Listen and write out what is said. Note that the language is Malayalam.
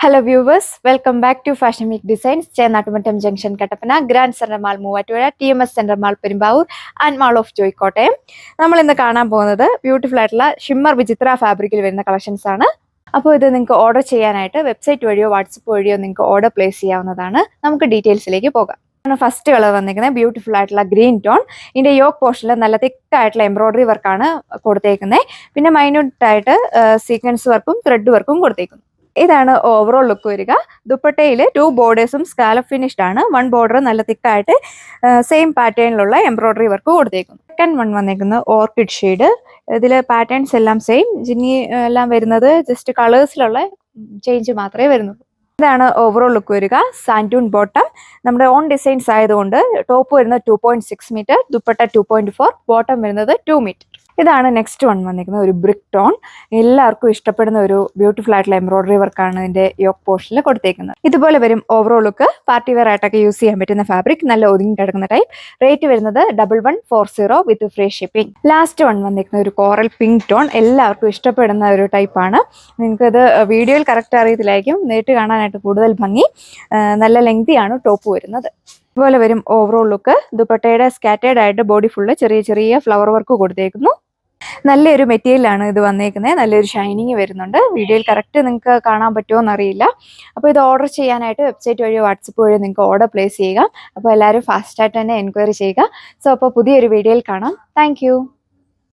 Hello viewers, welcome back to Fashion Week Designs, Chennatummattam Junction, Kattappana, Grand Central Mall, Moovattupuzha, TMS Central Mall, Perumbaur, and Mall of Joy, Kottayam. നമ്മൾ ഇന്ന് കാണാൻ പോകുന്നത് ബ്യൂട്ടിഫുൾ ആയിട്ടുള്ള ഷിമ്മർ വിചിത്ര ഫാബ്രിക്കിൽ വരുന്ന കളക്ഷൻസ് ആണ്. അപ്പോൾ ഇത് നിങ്ങൾക്ക് ഓർഡർ ചെയ്യാനായിട്ട് വെബ്സൈറ്റ് വഴിയോ വാട്സപ്പ് വഴിയോ നിങ്ങൾക്ക് ഓർഡർ പ്ലേസ് ചെയ്യാവുന്നതാണ്. നമുക്ക് ഡീറ്റെയിൽസിലേക്ക് പോകാം. ഫസ്റ്റ് കളർ വന്നിരിക്കുന്നത് ബ്യൂട്ടിഫുൾ ആയിട്ടുള്ള ഗ്രീൻ ടോൺ. ഇതിന്റെ യോക്ക് പോർഷനിൽ നല്ല തിക്ക് ആയിട്ടുള്ള എംബ്രോയിഡറി വർക്കാണ് കൊടുത്തേക്കുന്നത്. പിന്നെ മൈന്യൂട്ട് ആയിട്ട് സീക്വൻസ് വർക്കും ത്രെഡ് വർക്കും കൊടുത്തേക്കുന്നു. ഇതാണ് ഓവറോൾ ലുക്ക് വരിക. ദുപ്പട്ടയിൽ 2 ബോർഡേഴ്സും സ്കാലപ്പ് ഫിനിഷ്ഡ് ആണ്. 1 ബോർഡർ നല്ല തിക്കായിട്ട് സെയിം പാറ്റേണിലുള്ള എംബ്രോയിഡറി വർക്ക് കൊടുത്തേക്കുന്നു. സെക്കൻഡ് വൺ വന്നേക്കുന്നത് ഓർക്കിഡ് ഷെയ്ഡ്. ഇതിൽ പാറ്റേൺസ് എല്ലാം സെയിം, ജിന്നി എല്ലാം വരുന്നത് ജസ്റ്റ് കളേഴ്സിലുള്ള ചേഞ്ച് മാത്രമേ വരുന്നുള്ളൂ. ഇതാണ് ഓവറോൾ ലുക്ക് വരിക. സാൻഡൂൺ ബോട്ടം. നമ്മുടെ ഓൺ ഡിസൈൻസ് ആയതുകൊണ്ട് ടോപ്പ് വരുന്നത് 2.6 മീറ്റർ, ദുപ്പട്ട 2.4, ബോട്ടം വരുന്നത് 2 മീറ്റർ. ഇതാണ് നെക്സ്റ്റ് വൺ വന്നിരിക്കുന്നത്, ഒരു ബ്രിക്ക് ടോൺ. എല്ലാവർക്കും ഇഷ്ടപ്പെടുന്ന ഒരു ബ്യൂട്ടിഫുൾ ആയിട്ടുള്ള എംബ്രോയിഡറി വർക്കാണ് ഇതിന്റെ യോക്ക് പോർഷനിൽ കൊടുത്തേക്കുന്നത്. ഇതുപോലെ വരും ഓവറോൾ ലുക്ക്. പാർട്ടി വെയർ ആയിട്ടൊക്കെ യൂസ് ചെയ്യാൻ പറ്റുന്ന ഫാബ്രിക്, നല്ല ഒതുങ്ങി കിടക്കുന്ന ടൈപ്പ്. റേറ്റ് വരുന്നത് 1140 വിത്ത് ഫ്രീ ഷിപ്പിംഗ്. ലാസ്റ്റ് വൺ വന്നിരിക്കുന്ന ഒരു കോറൽ പിങ്ക് ടോൺ. എല്ലാവർക്കും ഇഷ്ടപ്പെടുന്ന ഒരു ടൈപ്പാണ്. നിങ്ങൾക്കത് വീഡിയോയിൽ കറക്റ്റ് അറിയത്തില്ലായിരിക്കും, നേരിട്ട് കാണാനായിട്ട് കൂടുതൽ ഭംഗി. നല്ല ലെങ്തിയാണ് ടോപ്പ് വരുന്നത്. ഇതുപോലെ വരും ഓവറോൾ ലുക്ക്. ദുപ്പട്ടയുടെ സ്കാറ്റേർഡ് ആയിട്ട് ബോഡി ഫുള്ള് ചെറിയ ചെറിയ ഫ്ലവർ വർക്ക് കൊടുത്തേക്കുന്നു. നല്ലൊരു മെറ്റീരിയലാണ് ഇത് വന്നേക്കുന്നത്. നല്ലൊരു ഷൈനിങ് വരുന്നുണ്ട്. വീഡിയോയിൽ കറക്റ്റ് നിങ്ങൾക്ക് കാണാൻ പറ്റുമോ എന്നറിയില്ല. അപ്പോൾ ഇത് ഓർഡർ ചെയ്യാനായിട്ട് വെബ്സൈറ്റ് വഴിയോ വാട്സപ്പ് വഴിയോ നിങ്ങൾക്ക് ഓർഡർ പ്ലേസ് ചെയ്യുക. അപ്പോൾ എല്ലാവരും ഫാസ്റ്റായിട്ട് തന്നെ എൻക്വയറി ചെയ്യുക. സോ അപ്പോൾ പുതിയൊരു വീഡിയോയിൽ കാണാം. താങ്ക്